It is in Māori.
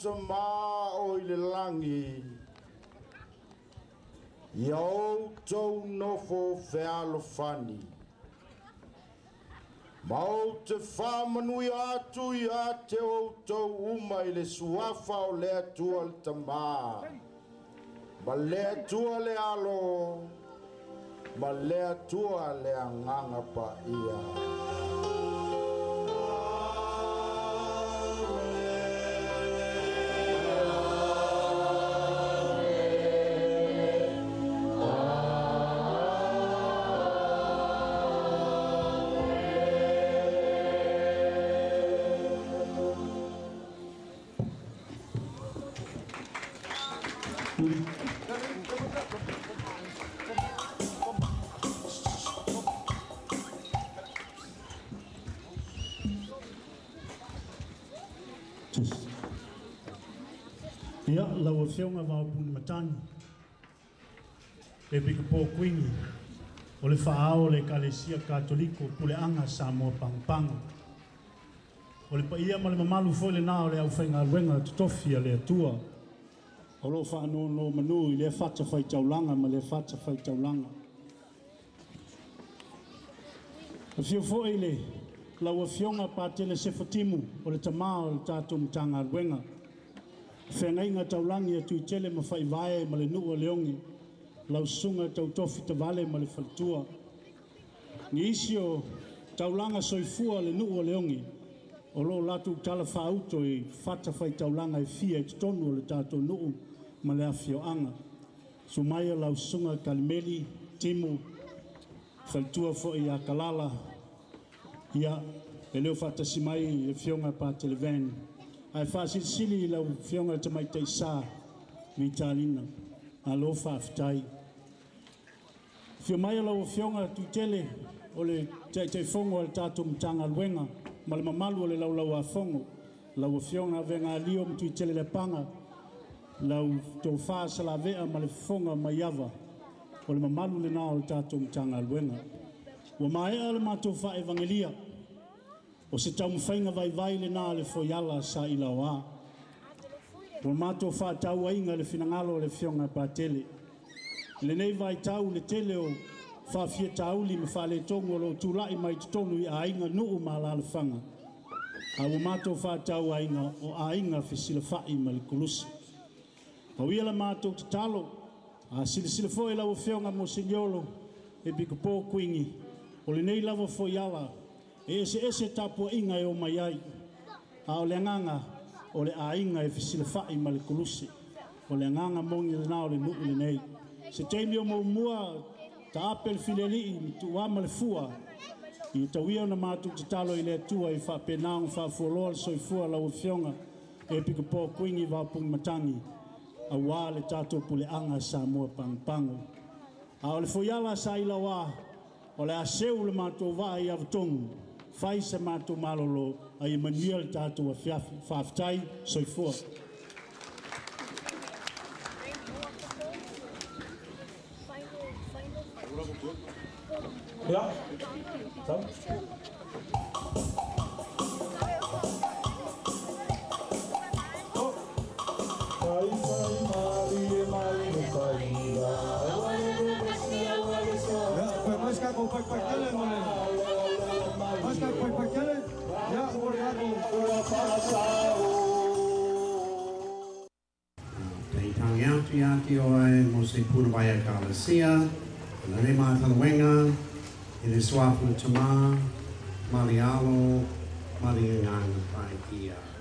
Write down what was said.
Tama o i le langi Iau tau nofo fealofani Mau te whamanui atu I a te o tau uma I le suafa o le atua le tama Ma le atua le alo Ma le atua le anganga pa ia Ia, lau whionga wau puni matani. Le pika pō kuingi. O le whaao le kalesia katoliko pule anga Samoa Pangpanga. O le paia ma le mamalu foi le nao le au whainga ruenga tutofia le atua. O lo whaano no manu I le whata whai taulanga ma le whata whai taulanga. A whio foi le lau whionga pātele sefatimu o le tamao le tātou mtanga ruenga. Whengai ngā taulangi atu I tele ma whai vae ma le nua leongi, lau sunga tau tofi te vale ma le whalitua. Ni isi o taulanga soifua le nua leongi, o lo latu tala whauto I whata whai taulanga I fia I tonu o le tātou nuu ma le awhio anga. Sumaya lau sunga kalimeli, timu, whalitua fo I a kalala, ia e leo whata simai e whionga pā televeni. Ai whasili lau whionga te mai tei sā mi tālina, a lo whawhitai. Whio mai lau whionga tu tele o le te whongo o le tātou mtanga luenga, ma le mamalu o le lau a whongo, lau whionga venga lio mtu I tele le panga, lau tō whaasala vea ma le whonga mai awa, o le mamalu le nā o le tātou mtanga luenga. Wa mai ale mātou wha evangelia, o se tau mwhainga vai le nā le foiala sa I lawa. O mātou wha tau ainga le finangalo le whionga pātele. Le nei vai tau le tele o wha fia tauli me wha le tongo lo tūlai mai tutonu I a inga nuu ma la le whanga. A o mātou wha tau ainga o a inga whisila whai ma le kulusi. A uia la mātou te talo, a sila foi lau whionga mo seniolo e bika pō kuingi. O le nei lava foiala, e ese tapua inga e o mai ai. A o le nganga o le a inga e whisila whai ma le kulusi. O le nganga mongi le nao le nuu le nei. Se teimi o maumua ta apel fileli I tu wa ma le fua. I tawia na mātou te talo I le atua I wha penang wha fuoloa le soifua lau whionga e pika pō kuingi wapung matangi. A wā le tātou pule anga Samoa Pangpanga. A o le foiala sa ila wā o le aseu le mātou wā I avatongu. Fai se mātou malolo a Emmanuel tātou a whawhitai soifua. Ja, so. Ati oe mo se Punawaya Kalasia, na ne mātana wenga, I le Swafu Tama, Marialo, Marianganga Pai Ia.